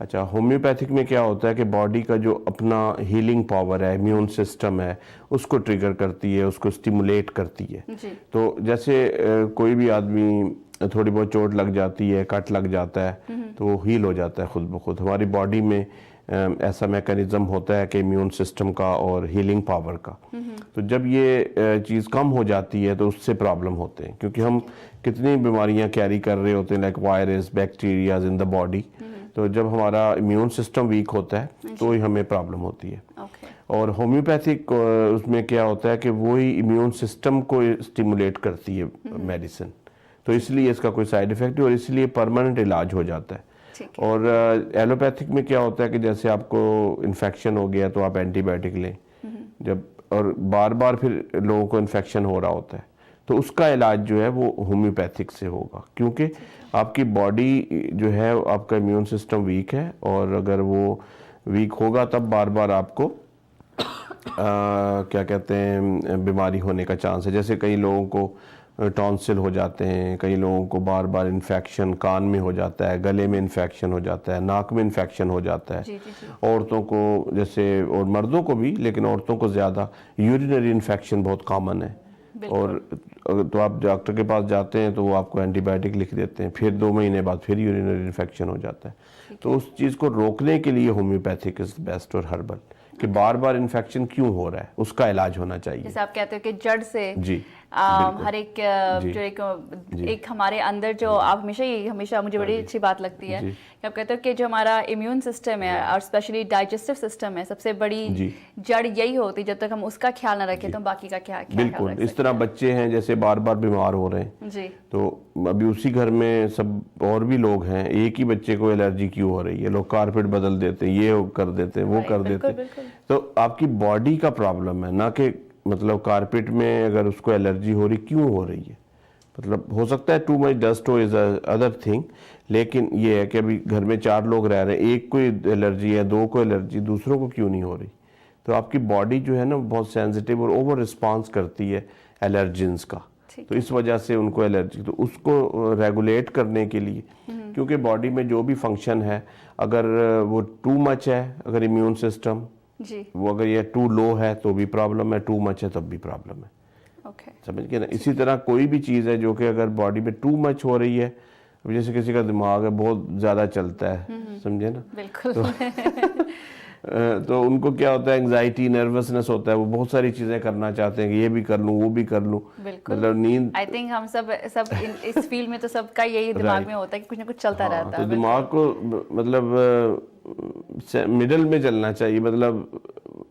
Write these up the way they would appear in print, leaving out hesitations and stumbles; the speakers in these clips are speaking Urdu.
اچھا، ہومیوپیتھک میں کیا ہوتا ہے کہ باڈی کا جو اپنا ہیلنگ پاور ہے، امیون سسٹم ہے، اس کو ٹریگر کرتی ہے، اس کو اسٹیمولیٹ کرتی ہے. تو جیسے کوئی بھی آدمی تھوڑی بہت چوٹ لگ جاتی ہے، کٹ لگ جاتا ہے تو وہ ہیل ہو جاتا ہے خود بخود. ہماری باڈی میں ایسا میکانزم ہوتا ہے کہ امیون سسٹم کا اور ہیلنگ پاور کا. تو جب یہ چیز کم ہو جاتی ہے تو اس سے پرابلم ہوتے ہیں، کیونکہ ہم کتنی بیماریاں کیری کر رہے ہوتے ہیں، like virus, bacterias in the body. تو جب ہمارا امیون سسٹم ویک ہوتا ہے تو ہی ہمیں پرابلم ہوتی ہے. اور ہومیوپیتھک اس میں کیا ہوتا ہے کہ وہی امیون سسٹم کو اسٹیمولیٹ کرتی ہے میڈیسن. تو اس لیے اس کا کوئی سائیڈ افیکٹ نہیں، اور اس لیے پرماننٹ علاج ہو جاتا ہے. اور ایلوپیتھک میں کیا ہوتا ہے کہ جیسے آپ کو انفیکشن ہو گیا تو آپ اینٹی بائیوٹک لیں، جب اور بار بار پھر لوگوں کو انفیکشن ہو رہا ہوتا ہے تو اس کا علاج جو ہے وہ ہومیوپیتھک سے ہوگا، کیونکہ آپ کی باڈی جو ہے آپ کا امیون سسٹم ویک ہے، اور اگر وہ ویک ہوگا تب بار بار آپ کو کیا کہتے ہیں بیماری ہونے کا چانس ہے. جیسے کئی لوگوں کو ٹونسل ہو جاتے ہیں، کئی لوگوں کو بار بار انفیکشن کان میں ہو جاتا ہے، گلے میں انفیکشن ہو جاتا ہے، ناک میں انفیکشن ہو جاتا ہے. عورتوں کو جیسے، اور مردوں کو بھی لیکن عورتوں کو زیادہ، یورینری انفیکشن بہت کامن ہے. اور تو آپ ڈاکٹر کے پاس جاتے ہیں تو وہ آپ کو اینٹی بائیوٹک لکھ دیتے ہیں، پھر 2 مہینے بعد پھر یورینری انفیکشن ہو جاتا ہے. تو اس چیز کو روکنے کے لیے ہومیوپیتھک از بیسٹ اور ہربل، کہ بار بار انفیکشن کیوں ہو رہا ہے اس کا علاج ہونا چاہیے. جیسے آپ کہتے ہو کہ جڑ سے ہر ایک جو ایک ہمارے اندر جو آپ ہمیشہ مجھے بڑی اچھی بات لگتی ہے کہ آپ کہتے ہو کہ جو ہمارا امیون سسٹم ہے اور اسپیشلی ڈائجسٹو سسٹم ہے، سب سے بڑی جڑ یہی ہوتی، جب تک ہم اس کا خیال نہ رکھیں تو باقی کا کیا خیال رکھ سکتے ہیں. اس طرح بچے ہیں جیسے بار بار بیمار ہو رہے ہیں، تو ابھی اسی گھر میں سب اور بھی لوگ ہیں، ایک ہی بچے کو الرجی کیوں ہو رہی ہے، لوگ کارپیٹ بدل دیتے ہیں، یہ کر دیتے ہیں، وہ کر دیتے ہیں. تو آپ کی باڈی کا پرابلم ہے، نہ کہ مطلب کارپیٹ میں اگر اس کو الرجی ہو رہی کیوں ہو رہی ہے. مطلب ہو سکتا ہے ٹو مچ ڈسٹ ہو از ادر تھنگ، لیکن یہ ہے کہ ابھی گھر میں 4 لوگ رہ رہے ہیں، ایک کو الرجی ہے، 2 کو الرجی، دوسروں کو کیوں نہیں ہو رہی. تو آپ کی باڈی جو ہے نا بہت سینسٹیو اور اوور رسپانس کرتی ہے الرجنز کا، تو اس وجہ سے ان کو الرجی. تو اس کو ریگولیٹ کرنے کے لیے، کیونکہ باڈی میں جو بھی فنکشن ہے اگر وہ ٹو مچ ہے، اگر امیون سسٹم وہ اگر یہ ٹو لو ہے تو بھی پرابلم ہے، ٹو مچ ہے تب بھی پرابلم ہے. سمجھ گئے نا. اسی طرح کوئی بھی چیز ہے جو کہ اگر باڈی میں ٹو مچ ہو رہی ہے، جیسے کسی کا دماغ ہے بہت زیادہ چلتا ہے، سمجھے نا، بالکل. تو ان کو کیا ہوتا ہے، انگزائٹی، نروسنس ہوتا ہے، وہ بہت ساری چیزیں کرنا چاہتے ہیں کہ یہ بھی کر لوں، وہ بھی کر لوں. مطلب نیند، آئی تھنک ہم سب اس فیلڈ میں تو سب کا یہی دماغ میں ہوتا ہے کہ کچھ نہ کچھ چلتا رہتا ہے. تو دماغ کو مطلب مڈل میں چلنا چاہیے. مطلب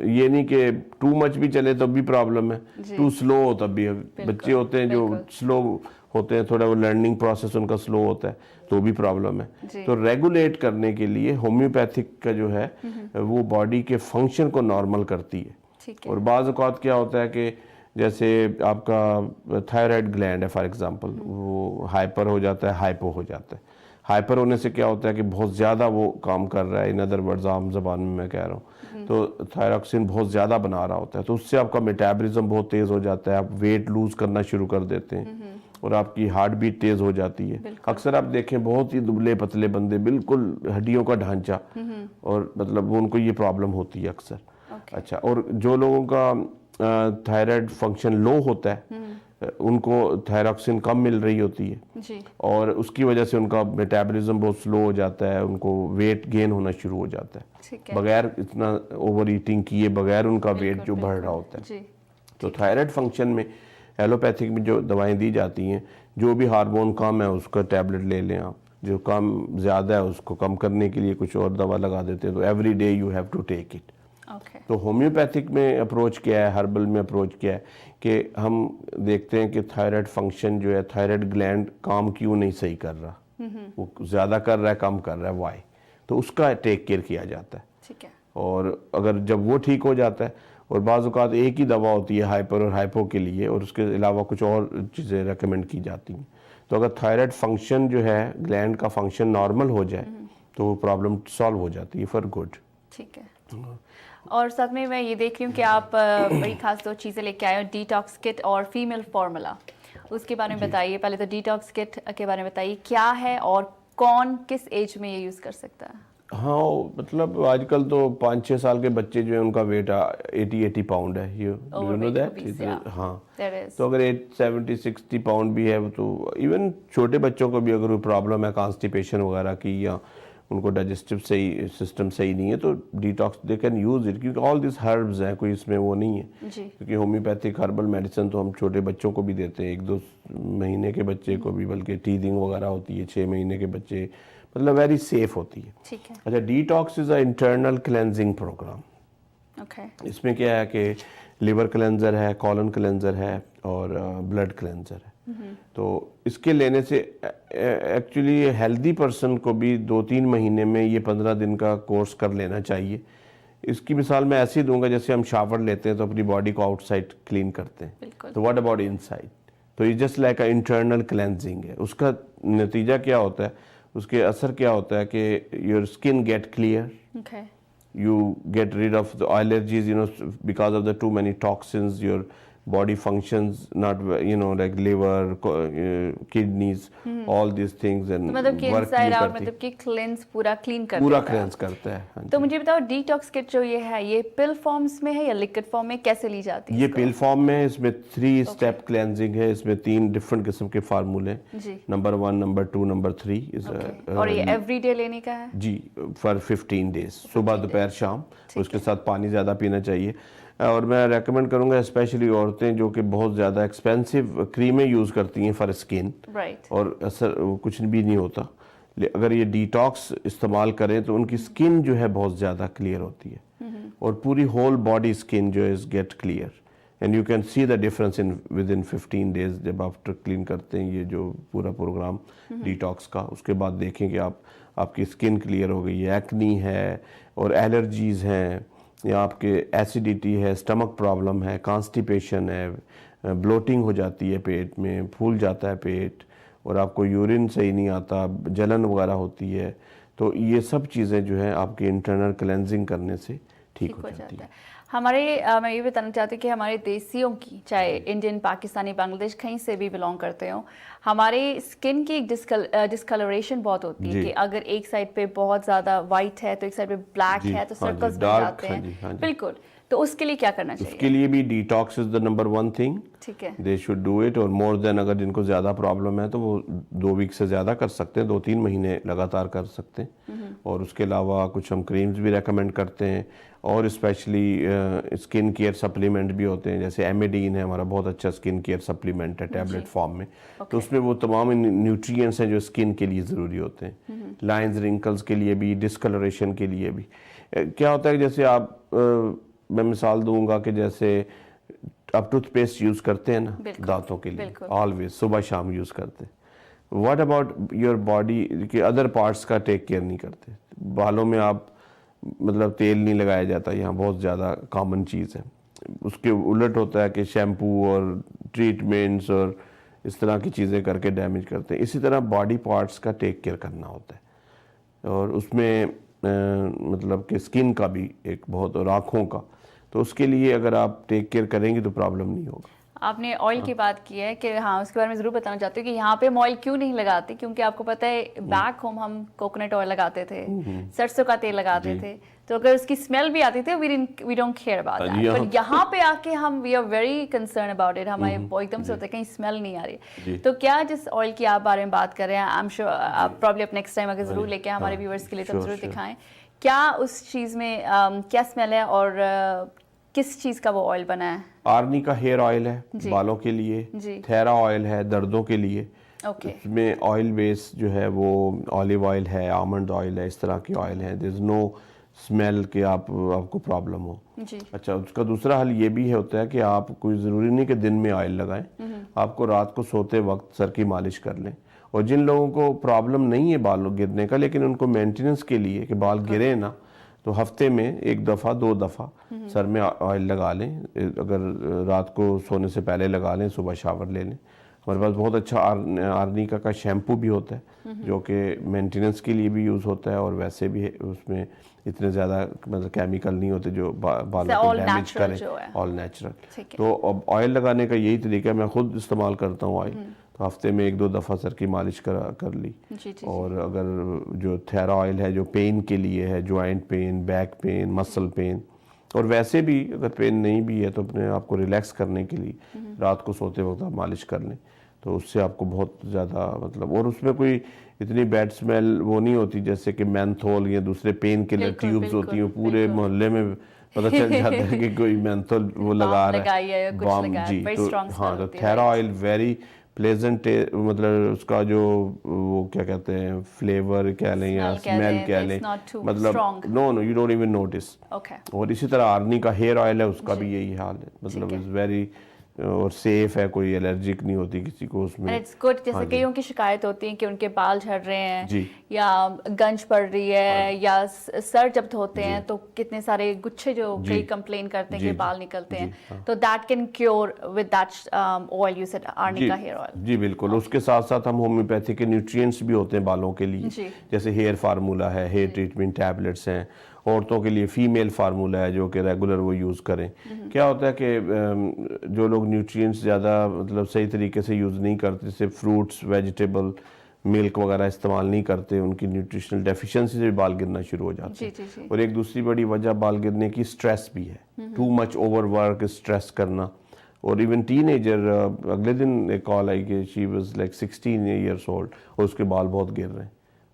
یہ نہیں کہ ٹو مچ بھی چلے تب بھی پرابلم ہے، ٹو سلو ہو تب بھی. بچے ہوتے ہیں جو سلو ہوتے ہیں، تھوڑا وہ لرننگ پروسیس ان کا سلو ہوتا ہے تو بھی پرابلم ہے. تو ریگولیٹ کرنے کے لیے ہومیوپیتھک کا جو ہے وہ باڈی کے فنکشن کو نارمل کرتی ہے. اور بعض اوقات کیا ہوتا ہے کہ جیسے آپ کا تھائرائڈ گلینڈ ہے فار ایگزامپل، وہ ہائپر ہو جاتا ہے، ہائپو ہو جاتا ہے. ہائپر ہونے سے کیا ہوتا ہے کہ بہت زیادہ وہ کام کر رہا ہے، ان ادر ورڈز عام زبان میں کہہ رہا ہوں، تو تھائراکسین بہت زیادہ بنا رہا ہوتا ہے، تو اس سے آپ کا میٹابولزم بہت تیز ہو جاتا ہے، آپ ویٹ لوز کرنا شروع کر دیتے ہیں، اور آپ کی ہارٹ بیٹ تیز ہو جاتی ہے. اکثر آپ دیکھیں بہت ہی دبلے پتلے بندے، بالکل ہڈیوں کا ڈھانچہ، اور مطلب ان کو یہ پرابلم ہوتی ہے اکثر. اچھا، اور جو لوگوں کا تھائرائڈ فنکشن لو ہوتا ہے ان کو تھائراکسین کم مل رہی ہوتی ہے، اور اس کی وجہ سے ان کا میٹابولزم بہت سلو ہو جاتا ہے، ان کو ویٹ گین ہونا شروع ہو جاتا ہے بغیر اتنا اوور ایٹنگ کیے بغیر، ان کا ویٹ جو بڑھ رہا ہوتا ہے. تو تھائرائڈ فنکشن میں ایلوپیتھک میں جو دوائیں دی جاتی ہیں، جو بھی ہارمون کم ہے اس کا ٹیبلٹ لے لیں آپ، جو کم زیادہ ہے اس کو کم کرنے کے لیے کچھ اور دوا لگا دیتے ہیں، تو every day you have to take it. تو ہومیوپیتھک میں اپروچ کیا ہے، ہربل میں اپروچ کیا ہے کہ ہم دیکھتے ہیں کہ تھائرائڈ فنکشن جو ہے، تھائرائڈ گلینڈ کام کیوں نہیں صحیح کر رہا، وہ زیادہ کر رہا ہے، کم کر رہا ہے، وائی. تو اس کا ٹیک کیئر کیا جاتا ہے. اور اگر جب وہ ٹھیک ہو جاتا ہے، اور بعض اوقات ایک ہی دوا ہوتی ہے ہائپر اور ہائپو کے لیے، اور اس کے علاوہ کچھ اور چیزیں ریکمنڈ کی جاتی ہیں. تو اگر تھائرائڈ فنکشن جو ہے، گلینڈ کا فنکشن نارمل ہو جائے تو وہ پرابلم سالو ہو جاتی ہے فار گڈ. ٹھیک ہے. اور ساتھ میں یہ دیکھ رہی ہوں کہ آپ بڑی خاص 2 چیزیں لے کے آئے ہو، ڈیٹاکس کٹ اور فیمیل فارمولا. اس کے بارے میں بتائیے. پہلے تو ڈیٹاکس کٹ کے بارے میں بتائیے کیا ہے اور کون کس ایج میں یہ یوز کر سکتا ہے. ہاں مطلب آج کل تو 5-6 سال کے بچے جو ہیں ان کا ویٹ 80 پاؤنڈ ہے. You know that. ہاں تو اگر 70-60 پاؤنڈ بھی ہے تو ایون چھوٹے بچوں کو بھی اگر کوئی پرابلم ہے کانسٹیپیشن وغیرہ کی یا ان کو ڈائجسٹو صحیح سسٹم صحیح نہیں ہے تو detox they can use it, کیونکہ آل دیس ہربز ہیں, کوئی اس میں وہ نہیں ہے. کیونکہ ہومیوپیتھک ہربل میڈیسن تو ہم چھوٹے بچوں کو بھی دیتے ہیں, 1-2 مہینے کے بچے کو بھی, بلکہ ٹیتھنگ وغیرہ ہوتی ہے 6 مہینے کے بچے, مطلب ویری سیف ہوتی ہے. اچھا, ڈیٹاکس از اے انٹرنل کلینزنگ پروگرام. اس میں کیا ہے کہ لیور کلینزر ہے, کولن کلینزر ہے اور بلڈ کلینزر ہے. تو اس کے لینے سے ایکچولی ہیلدی پرسن کو بھی 2-3 مہینے میں یہ 15 دن کا کورس کر لینا چاہیے. اس کی مثال میں ایسی دوں گا جیسے ہم شاور لیتے ہیں تو اپنی باڈی کو آؤٹ سائڈ کلین کرتے ہیں, تو واٹ اباؤٹ ان سائڈ, تو یہ just like a internal cleansing ہے. اس کا نتیجہ کیا ہوتا ہے, اس کے اثر کیا ہوتا ہے کہ your skin get clear, you get rid of the allergies, because of the too many toxins, your body functions not, like liver, kidneys, all these things, and مطلب کہ انسائڈ آؤٹ مطلب کہ کلینز پورا کلین کرتا ہے, پورا کلینز کرتا ہے. تو مجھے بتاؤ ڈیٹاکس کٹ جو یہ ہے یہ پل فارمز میں ہے یا لکوڈ فارم میں, کیسے لی جاتی ہے؟ یہ پل فارم میں ہے. اس میں 3 اسٹیپ کلینزنگ ہے. اس میں 3 ڈفرنٹ قسم کے فارمولے, نمبر 1, نمبر 2, نمبر 3. اور یہ ایوری ڈے لینے کا ہے؟ جی, فار 15 days, صبح دوپہر شام. اس کے ساتھ پانی زیادہ پینا چاہیے. اور میں ریکمینڈ کروں گا اسپیشلی عورتیں جو کہ بہت زیادہ ایکسپینسو کریمیں یوز کرتی ہیں فار اسکن, اور اثر کچھ بھی نہیں ہوتا. اگر یہ ڈیٹاکس استعمال کریں تو ان کی اسکن جو ہے بہت زیادہ کلیئر ہوتی ہے, اور پوری ہول باڈی اسکن جو ہے get clear, and you can see the difference within 15 days جب آفٹر کلین کرتے ہیں یہ جو پورا پروگرام ڈیٹاکس کا. اس کے بعد دیکھیں کہ آپ کی اسکن کلیئر ہو گئی ہے, ایکنی ہے اور الرجیز ہیں, یا آپ کے ایسیڈیٹی ہے, اسٹمک پرابلم ہے, کانسٹیپیشن ہے, بلوٹنگ ہو جاتی ہے پیٹ میں, پھول جاتا ہے پیٹ, اور آپ کو یورین صحیح نہیں آتا, جلن وغیرہ ہوتی ہے, تو یہ سب چیزیں جو ہیں آپ کے انٹرنل کلینزنگ کرنے سے ٹھیک ہو جاتی ہیں. ہمارے میں یہ بتانا چاہتی ہوں کہ ہمارے دیسیوں کی, چاہے انڈین, پاکستانی, بنگلہ دیش, کہیں سے بھی بلانگ کرتے ہوں, ہمارے اسکن کی ایک ڈسکلریشن بہت ہوتی ہے کہ اگر ایک سائڈ پہ بہت زیادہ وائٹ ہے تو ایک سائڈ پہ بلیک ہے تو سرکلز بن جاتے ہیں. بالکل, تو اس کے لیے کیا کرنا چاہیے؟ اس کے لیے بھی detox is the number 1 thing. ٹھیک ہے, دے شوڈ ڈو اٹ. اور مور دین اگر جن کو زیادہ پرابلم ہے تو وہ 2 ویک سے زیادہ کر سکتے ہیں, 2-3 مہینے لگاتار کر سکتے ہیں. اور اس کے علاوہ کچھ ہم کریمز بھی ریکمینڈ کرتے ہیں, اور اسپیشلی اسکن کیئر سپلیمنٹ بھی ہوتے ہیں, جیسے ایمیڈین ہے ہمارا بہت اچھا اسکن کیئر سپلیمنٹ ہے ٹیبلٹ فارم میں. تو اس میں وہ تمام نیوٹریئنٹس ہیں جو اسکن کے لیے ضروری ہوتے ہیں, لائنز, رنکلز کے لیے بھی, ڈسکلریشن کے لیے بھی. کیا ہوتا ہے کہ جیسے آپ, میں مثال دوں گا کہ جیسے آپ ٹوتھ پیسٹ یوز کرتے ہیں نا دانتوں کے لیے, آلویز صبح شام یوز کرتے ہیں. واٹ اباؤٹ یور باڈی کے ادر پارٹس کا ٹیک کیئر نہیں کرتے؟ بالوں میں آپ مطلب تیل نہیں لگایا جاتا, یہاں بہت زیادہ کامن چیز ہے. اس کے الٹ ہوتا ہے کہ شیمپو اور ٹریٹمنٹس اور اس طرح کی چیزیں کر کے ڈیمیج کرتے ہیں. اسی طرح باڈی پارٹس کا ٹیک کیئر کرنا ہوتا ہے, اور اس میں مطلب کہ اسکن کا بھی ایک بہت, اور آنکھوں کا. تو اس کے لیے اگر آپ ٹیک کیئر کریں گے تو پرابلم نہیں ہوگا. آپ نے آئل کی بات کی ہے کہ ہاں اس کے بارے میں ضرور بتانا چاہتی ہوں کہ یہاں پہ ہم آئل کیوں نہیں لگاتے, کیونکہ آپ کو پتہ ہے بیک ہوم ہم کوکونٹ آئل لگاتے تھے, سرسوں کا تیل لگاتے تھے, تو اگر اس کی اسمیل بھی آتی تھی we don't care about that. پر یہاں پہ آ کے ہم we are very concern about it, ہمارے ایک دم سے ہوتا ہے کہیں اسمیل نہیں آ رہی. تو کیا جس آئل کی آپ بارے میں بات کر رہے ہیں, آئی ایم شیور آپ پرابلی اپ نیکسٹ ٹائم اگر ضرور لے کے ہمارے ویورس کے لیے تو ضرور دکھائیں, کیا اس چیز میں کیا اسمیل ہے اور کس چیز کا وہ آئل بنا ہے؟ آرنی کا ہیئر آئل ہے بالوں کے لیے, تھیرا آئل ہے دردوں کے لیے. اس میں آئل بیس جو ہے وہ آلیو آئل ہے, آمنڈ آئل ہے, اس طرح کے آئل ہیں. دیر از نو اسمیل کہ آپ کو پرابلم ہو. اچھا, اس کا دوسرا حل یہ بھی ہوتا ہے کہ آپ کوئی ضروری نہیں کہ دن میں آئل لگائیں, آپ کو رات کو سوتے وقت سر کی مالش کر لیں. اور جن لوگوں کو پرابلم نہیں ہے بالوں گرنے کا لیکن ان کو مینٹیننس کے لیے کہ بال گرے نا, تو ہفتے میں 1 دفعہ 2 دفعہ سر میں آئل لگا لیں. اگر رات کو سونے سے پہلے لگا لیں, صبح شاور لے لیں. ہمارے پاس بہت اچھا آرنیکا کا شیمپو بھی ہوتا ہے جو کہ مینٹیننس کے لیے بھی یوز ہوتا ہے, اور ویسے بھی اس میں اتنے زیادہ مطلب کیمیکل نہیں ہوتے جو بالوں کو ڈیمیج کریں, آل نیچرل. تو اب آئل لگانے کا یہی طریقہ ہے, میں خود استعمال کرتا ہوں آئل. ہفتے میں 1-2 دفعہ سر کی مالش کر لی. اور اگر جو تھیرا آئل ہے جو پین کے لیے ہے, جوائنٹ پین, بیک پین, مسل پین, اور ویسے بھی اگر پین نہیں بھی ہے تو اپنے آپ کو ریلیکس کرنے کے لیے رات کو سوتے وقت آپ مالش کر لیں, تو اس سے آپ کو بہت زیادہ مطلب, اور اس میں کوئی اتنی بیڈ سمیل وہ نہیں ہوتی جیسے کہ مینتھول یا دوسرے پین کلر ٹیوبز ہوتی ہیں, پورے محلے میں پتہ چل جاتا ہے کہ کوئی مینتھول وہ لگا رہا ہے, بام. جی تو ہاں, تو تھیرا آئل ویری پلیزنٹ, مطلب اس کا جو وہ کیا کہتے ہیں فلیور کہہ لیں یا اسمیل کہہ لیں, مطلب نو یو ڈونٹ ایون نوٹس. اور اسی طرح آرنی کا ہیئر آئل ہے, اس کا بھی یہی حال ہے, مطلب از ویری اور سیف ہے, کوئی الرجک نہیں ہوتی کسی کو اس میں. It's good. جیسے کئیوں کی شکایت ہوتی ہے کہ ان کے بال جھڑ رہے ہیں یا گنج پڑ رہی ہے یا سر جب دھوتے ہیں تو کتنے سارے گچھے جو کئی کمپلین کرتے ہیں کہ بال نکلتے ہیں, تو that can cure with that oil you said, آرنی کا ہیئر آئل. جی بالکل. اس کے ساتھ ساتھ ہم ہومیوپیتھی کے نیوٹرینٹس بھی ہوتے ہیں بالوں کے لیے, جیسے ہیئر فارمولا ہے, ہیئر ٹریٹمنٹ ٹیبلٹس ہیں. عورتوں کے لیے فیمیل فارمولا ہے جو کہ ریگولر وہ یوز کریں. کیا ہوتا ہے کہ جو لوگ نیوٹرینٹس زیادہ مطلب صحیح طریقے سے یوز نہیں کرتے, جیسے فروٹس, ویجیٹیبل, ملک وغیرہ استعمال نہیں کرتے, ان کی نیوٹریشنل ڈیفیشنسی سے بال گرنا شروع ہو جاتے ہیں. اور ایک دوسری بڑی وجہ بال گرنے کی سٹریس بھی ہے, ٹو مچ اوور ورک, سٹریس کرنا. اور ایون ٹین ایجر, اگلے دن ایک کال آئی کہ she was like 16 years old اور اس کے بال بہت گر رہے ہیں.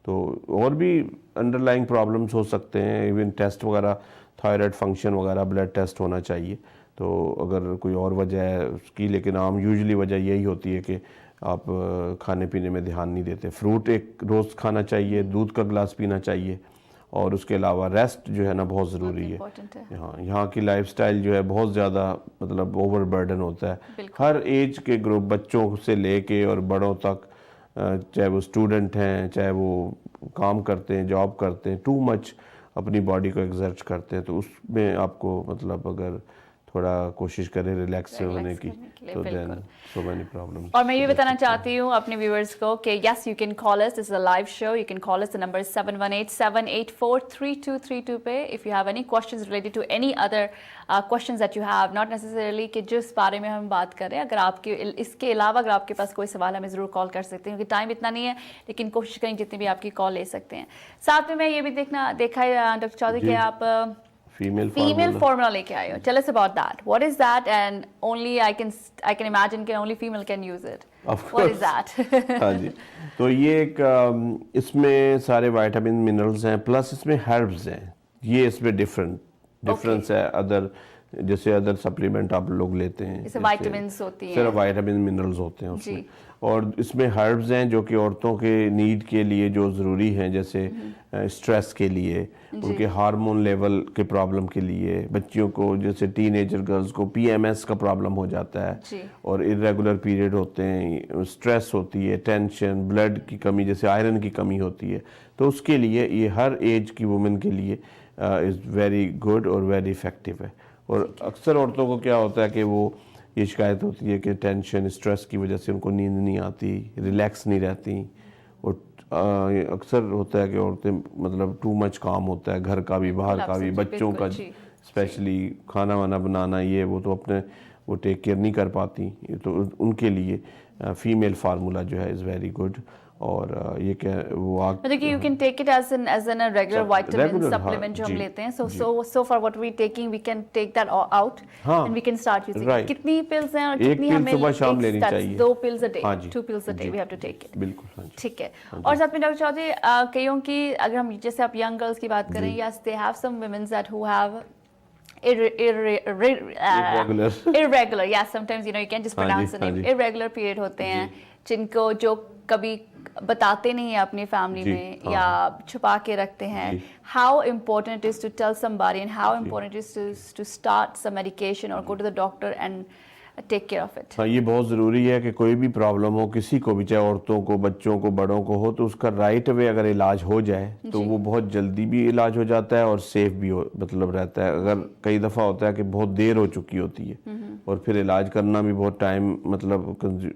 تو اور بھی انڈر لائنگ پرابلمس ہو سکتے ہیں, ایون ٹیسٹ وغیرہ, تھائرائڈ فنکشن وغیرہ, بلڈ ٹیسٹ ہونا چاہیے. تو اگر کوئی اور وجہ ہے اس کی, لیکن عام یوزلی وجہ یہی ہوتی ہے کہ آپ کھانے پینے میں دھیان نہیں دیتے. فروٹ ایک روز کھانا چاہیے, دودھ کا گلاس پینا چاہیے, اور اس کے علاوہ ریسٹ جو ہے نا بہت ضروری ہے. یہاں کی لائف سٹائل جو ہے بہت زیادہ مطلب اوور برڈن ہوتا ہے. ہر ایج کے گروپ, بچوں سے لے کے اور بڑوں تک, چاہے وہ اسٹوڈنٹ ہیں, چاہے وہ کام کرتے ہیں, جاب کرتے ہیں, ٹو مچ اپنی باڈی کو ایگزرٹ کرتے ہیں. تو اس میں آپ کو مطلب اگر تھوڑا کوشش کریں ریلیکس ہونے کی تو دین سو مینی پرابلمز. اور میں یہ بتانا چاہتی ہوں اپنے ویورز کو کہ yes you can call us, this is a live show, you can call us, the number is 718-784-3232 پہ. if you have any questions related to any other questions that you have, not necessarily کہ جس بارے میں ہم بات کر رہے ہیں, اگر آپ کے اس کے علاوہ اگر آپ کے پاس کوئی سوال ہمیں ضرور کال کر سکتے ہیں, کیونکہ ٹائم اتنا نہیں ہے, لیکن کوشش کریں جتنی بھی آپ کی کال لے سکتے ہیں. ساتھ میں یہ بھی دیکھا ہے ڈاکٹر چودھری کہ آپ فیمیل فارمولا لے کے آئے ہو. Tell us about that. What is that? And only I can imagine کہ only female can use it. What is that? ہاں جی, تو یہ ایک اس میں سارے وائٹامن منرلز ہیں, پلس اس میں ہربز ہیں. یہ اس میں ڈفرنس ہے ادر, جیسے ادر سپلیمنٹ آپ لوگ لیتے ہیں, جیسے وائٹامنس ہوتی ہیں, صرف وائٹامن منرلز ہوتے ہیں اس میں. اور اس میں ہربز ہیں جو کہ عورتوں کے نیڈ کے لیے جو ضروری ہیں, جیسے اسٹریس کے لیے, ان کے ہارمون لیول کے پرابلم کے لیے, بچیوں کو جیسے ٹین ایجر گرلز کو پی ایم ایس کا پرابلم ہو جاتا ہے اور ارریگولر پیریڈ ہوتے ہیں, اسٹریس ہوتی ہے, ٹینشن, بلڈ کی کمی, جیسے آئرن کی کمی ہوتی ہے, تو اس کے لیے یہ ہر ایج کی وومن کے لیے از ویری گڈ اور ویری افیکٹو ہے. اور اکثر عورتوں کو کیا ہوتا ہے کہ وہ یہ شکایت ہوتی ہے کہ ٹینشن, اسٹریس کی وجہ سے ان کو نیند نہیں آتی, ریلیکس نہیں رہتی, اور اکثر ہوتا ہے کہ عورتیں مطلب ٹو مچ کام ہوتا ہے, گھر کا بھی, باہر کا بھی, بچوں کا اسپیشلی کھانا وانا بنانا, یہ وہ تو اپنے وہ ٹیک کیئر نہیں کر پاتی. تو ان کے لیے فیمیل فارمولا جو ہے از ویری گڈ. اور یہ کہ وہ مطلب کہ you can take it as an regular vitamin supplement جو ہم لیتے ہیں. So for what we taking, we can take that out and we can start using. کتنی پلز ہیں اور کتنی ہمیں صبح شام لینی چاہیے؟ 2 pills a day, 2 pills a day we have to take it. بالکل ٹھیک ہے. اور ساتھ میں ڈاکٹر چودھری کئیوں کی, اگر ہم جیسے آپ ینگ گرلس کی بات کریں, yes they have some womens that who have irregular, yeah, sometimes you can't just pronounce the name, irregular period ہوتے ہیں, جن کو جو کبھی بتاتے نہیں ہیں اپنی فیملی میں یا چھپا کے رکھتے ہیں. how important it is to tell somebody and how important it is to start some medication or go to the doctor and take care of it. ہاں, یہ بہت ضروری ہے کہ کوئی بھی پرابلم ہو کسی کو بھی, چاہے عورتوں کو, بچوں کو, بڑوں کو ہو, تو اس کا رائٹ وے اگر علاج ہو جائے تو وہ بہت جلدی بھی علاج ہو جاتا ہے اور سیف بھی مطلب رہتا ہے. اگر کئی دفعہ ہوتا ہے کہ بہت دیر ہو چکی ہوتی ہے اور پھر علاج کرنا بھی بہت ٹائم مطلب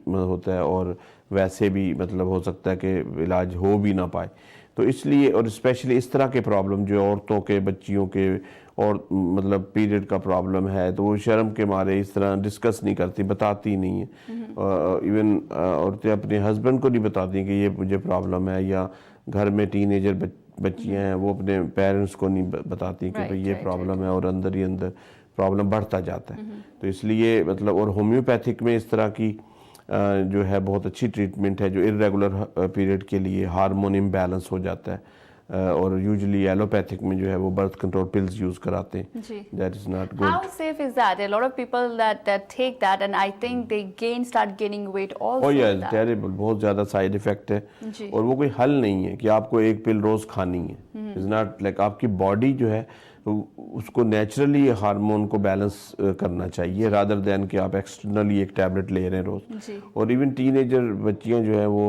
ہوتا ہے, اور ویسے بھی مطلب ہو سکتا ہے کہ علاج ہو بھی نہ پائے. تو اس لیے، اور اسپیشلی اس طرح کے پرابلم جو عورتوں کے، بچیوں کے، اور مطلب پیریڈ کا پرابلم ہے تو وہ شرم کے مارے اس طرح ڈسکس نہیں کرتی، بتاتی نہیں ہیں. ایون عورتیں اپنے ہسبینڈ کو نہیں بتاتی کہ یہ مجھے پرابلم ہے، یا گھر میں ٹین ایجر بچیاں ہیں وہ اپنے پیرنٹس کو نہیں بتاتی کہ بھئی یہ پرابلم ہے، اور اندر ہی اندر پرابلم بڑھتا جاتا ہے. تو اس لیے مطلب، اور ہومیوپیتھک میں اس طرح کی جو ہے بہت اچھی ٹریٹمنٹ ہے جو ارریگولر پیریڈ کے لیے ہارمون امبیلنس ہو جاتا ہے. اور یوزلی ایلوپیتھک میں جو ہے وہ برتھ کنٹرول پلز یوز کراتے ہیں. That is not good. How safe is that? A lot of people that take that, and I think they start gaining weight also. Oh yeah, terrible. بہت زیادہ سائیڈ افیکٹ ہے، اور وہ کوئی حل نہیں ہے کہ آپ کو ایک پل روز کھانی ہے. It's not like آپ کی باڈی جو ہے اس کو نیچرلی ہارمون کو بیلنس کرنا چاہیے، رادر دین کہ آپ ایکسٹرنلی ایک ٹیبلٹ لے رہے ہیں روز. اور ایون ٹین ایجر بچیاں جو ہیں وہ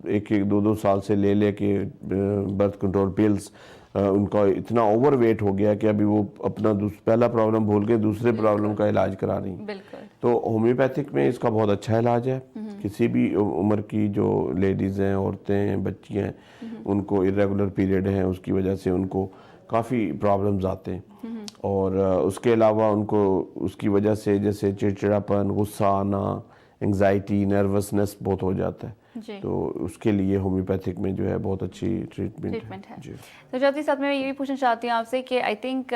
1-2 سال سے لے کے برتھ کنٹرول پلز، ان کا اتنا اوور ویٹ ہو گیا کہ ابھی وہ اپنا پہلا پرابلم بھول کے دوسرے پرابلم کا علاج کرا رہی ہیں. تو ہومیوپیتھک میں اس کا بہت اچھا علاج ہے. کسی بھی عمر کی جو لیڈیز ہیں، عورتیں ہیں، بچیاں ہیں، ان کو ارریگولر پیریڈ ہیں، اس کی وجہ سے ان کو کافی پرابلمز آتے ہیں. اور اس کے علاوہ ان کو اس کی وجہ سے جیسے چڑچڑاپن، غصہ آنا، انگزائٹی، نروسنس بہت ہو جاتا ہے. تو اس کے لیے ہومیوپیتھک میں جو ہے بہت اچھی ٹریٹمنٹ ہے. تو جاتی صاحب میں یہ بھی پوچھنا چاہتی ہوں آپ سے کہ آئی تھنک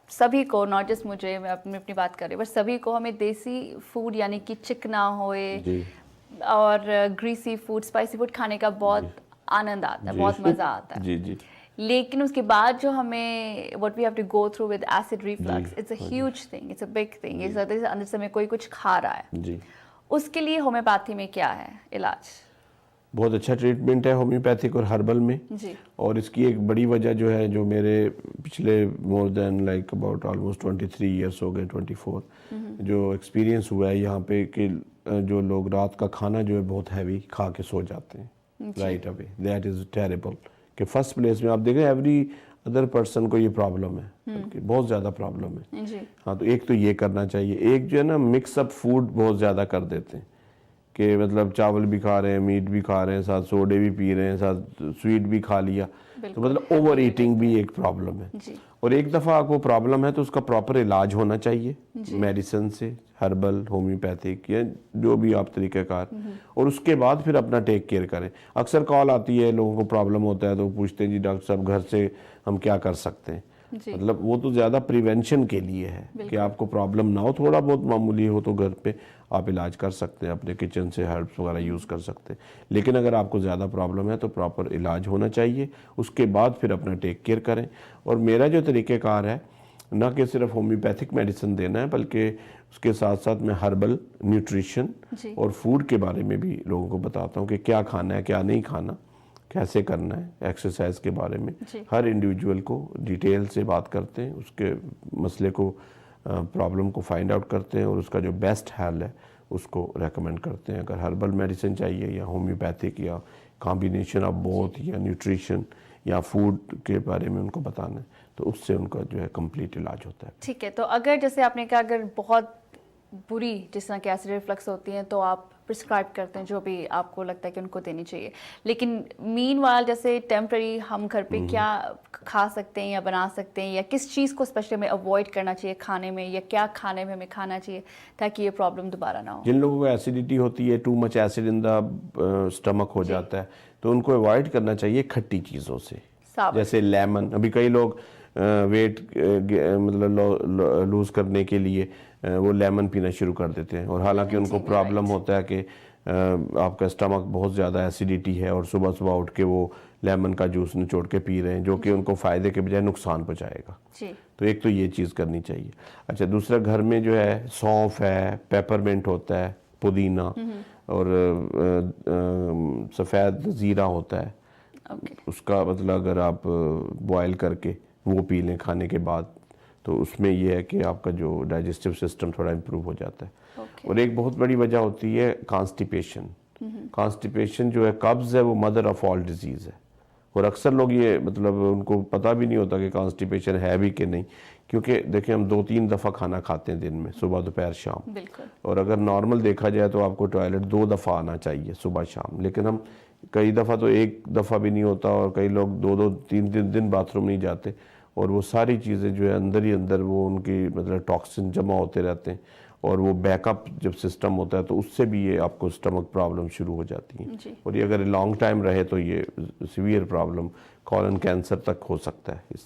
سبھی کو، ناٹ جسٹ مجھے، میں اپنی بات کر رہی ہوں، بٹ سبھی کو ہمیں دیسی فوڈ یعنی کہ چکنا ہوئے اور گریسی فوڈ، اسپائسی فوڈ کھانے کا بہت آنند آتا ہے، بہت مزہ آتا ہے. لیکن اس کے بعد جو ہمیں what we have to go through with acid reflux, it's a huge thing, it's a big thing. اندر سے میں کوئی کچھ کھا رہا ہے، اس کے لیے ہومیوپیتھی میں کیا ہے علاج؟ بہت اچھا ٹریٹمنٹ ہے ہومیوپیتھک اور ہربل میں. اور اس کی ایک بڑی وجہ جو ہے، جو میرے پچھلے مور دین لائک اباؤٹ آلموسٹ 23 ایئرس ہو گئے، 24 جو ایکسپیرینس ہوا ہے یہاں پہ، کہ جو لوگ رات کا کھانا جو ہے بہت ہیوی کھا کے سو جاتے ہیں right away. That is terrible. کہ فرسٹ پلیس میں آپ دیکھیں ایوری ادر پرسن کو یہ پرابلم ہے، بہت زیادہ پرابلم ہے. ہاں تو ایک تو یہ کرنا چاہیے. ایک جو ہے نا، مکس اپ فوڈ بہت زیادہ کر دیتے ہیں، کہ مطلب چاول بھی کھا رہے ہیں، میٹ بھی کھا رہے ہیں، ساتھ سوڈے بھی پی رہے ہیں، ساتھ سویٹ بھی کھا لیا. تو مطلب اوور ایٹنگ بھی ایک پرابلم ہے. اور ایک دفعہ آپ کو پرابلم ہے تو اس کا پراپر علاج ہونا چاہیے میڈیسن سے، ہربل، ہومیوپیتھک، یا جو بھی آپ طریقہ کار. اور اس کے بعد پھر اپنا ٹیک کیئر کریں. اکثر کال آتی ہے، لوگوں کو پرابلم ہوتا ہے تو پوچھتے ہیں جی ڈاکٹر صاحب گھر سے ہم کیا کر سکتے ہیں. مطلب وہ تو زیادہ پریونشن کے لیے ہے کہ آپ کو پرابلم نہ ہو، تھوڑا بہت معمولی ہو تو گھر پہ آپ علاج کر سکتے ہیں، اپنے کچن سے ہربس وغیرہ یوز کر سکتے ہیں. لیکن اگر آپ کو زیادہ پرابلم ہے تو پراپر علاج ہونا چاہیے. اس کے بعد پھر اپنا ٹیک کیئر کریں. اور میرا جو طریقہ کار ہے، نہ کہ صرف ہومیوپیتھک میڈیسن دینا ہے، بلکہ اس کے ساتھ ساتھ میں ہربل، نیوٹریشن اور فوڈ کے بارے میں بھی لوگوں کو بتاتا ہوں کہ کیا کھانا ہے، کیا نہیں کھانا، کیسے کرنا ہے. ایکسرسائز کے بارے میں ہر انڈیویجول کو ڈیٹیل سے بات کرتے ہیں، اس کے مسئلے کو، پرابلم کو فائنڈ آؤٹ کرتے ہیں، اور اس کا جو بیسٹ حل ہے اس کو ریکمینڈ کرتے ہیں. اگر ہربل میڈیسن چاہیے، یا ہومیوپیتھک، یا کمبینیشن آف بوتھ، یا نیوٹریشن یا فوڈ کے بارے میں ان کو بتانا ہے، تو اس سے ان کا جو ہے کمپلیٹ علاج ہوتا ہے. ٹھیک ہے. تو اگر جیسے آپ نے کہا اگر بہت بری جس طرح کی ایسڈ ریفلکس ہوتی ہیں تو آپ پرسکرائب کرتے ہیں جو بھی آپ کو لگتا ہے کہ ان کو دینی چاہیے. لیکن مین وائل جیسے ٹیمپرری ہم گھر پہ کیا کھا سکتے ہیں یا بنا سکتے ہیں، یا کس چیز کو اسپیشلی ہمیں اوائڈ کرنا چاہیے کھانے میں، یا کیا کھانے میں ہمیں کھانا چاہیے تاکہ یہ پرابلم دوبارہ نہ ہو؟ جن لوگوں کو ایسیڈیٹی ہوتی ہے، too much acid in the stomach ہو جاتا ہے، تو ان کو اوائڈ کرنا چاہیے کھٹی چیزوں سے، جیسے لیمن. ابھی کئی لوگ ویٹ مطلب لوز کرنے کے لیے وہ لیمن پینا شروع کر دیتے ہیں، اور حالانکہ ان کو پرابلم ہوتا ہے کہ آپ کا اسٹمک بہت زیادہ ایسیڈیٹی ہے، اور صبح صبح اٹھ کے وہ لیمن کا جوس نچوڑ کے پی رہے ہیں، جو کہ ان کو فائدے کے بجائے نقصان پہنچائے گا. تو ایک تو یہ چیز کرنی چاہیے. اچھا، دوسرا گھر میں جو ہے سونف ہے، پیپرمنٹ ہوتا ہے، پودینہ، اور سفید زیرہ ہوتا ہے. اس کا مطلب اگر آپ بوائل کر کے وہ پی لیں کھانے کے بعد، تو اس میں یہ ہے کہ آپ کا جو ڈائجسٹو سسٹم تھوڑا امپروو ہو جاتا ہے. اور ایک بہت بڑی وجہ ہوتی ہے کانسٹیپیشن. کانسٹیپیشن جو ہے، قبض ہے، وہ مدر آف آل ڈیزیز ہے. اور اکثر لوگ یہ مطلب ان کو پتہ بھی نہیں ہوتا کہ کانسٹیپیشن ہے بھی کہ نہیں، کیونکہ دیکھیں ہم 2-3 دفعہ کھانا کھاتے ہیں دن میں، صبح، دوپہر، شام. اور اگر نارمل دیکھا جائے تو آپ کو ٹوائلٹ 2 دفعہ آنا چاہیے، صبح شام. لیکن ہم کئی دفعہ تو ایک دفعہ بھی نہیں ہوتا، اور کئی لوگ 2-3 دن باتھ روم نہیں جاتے، اور وہ ساری چیزیں جو ہے اندر ہی اندر وہ ان کی مطلب ٹاکسن جمع ہوتے رہتے ہیں، اور وہ بیک اپ جب سسٹم ہوتا ہے تو اس سے بھی یہ آپ کو اسٹمک پرابلم شروع ہو جاتی ہیں، اور یہ اگر لانگ ٹائم رہے تو یہ سیویئر پرابلم کالن کینسر تک ہو سکتا ہے اس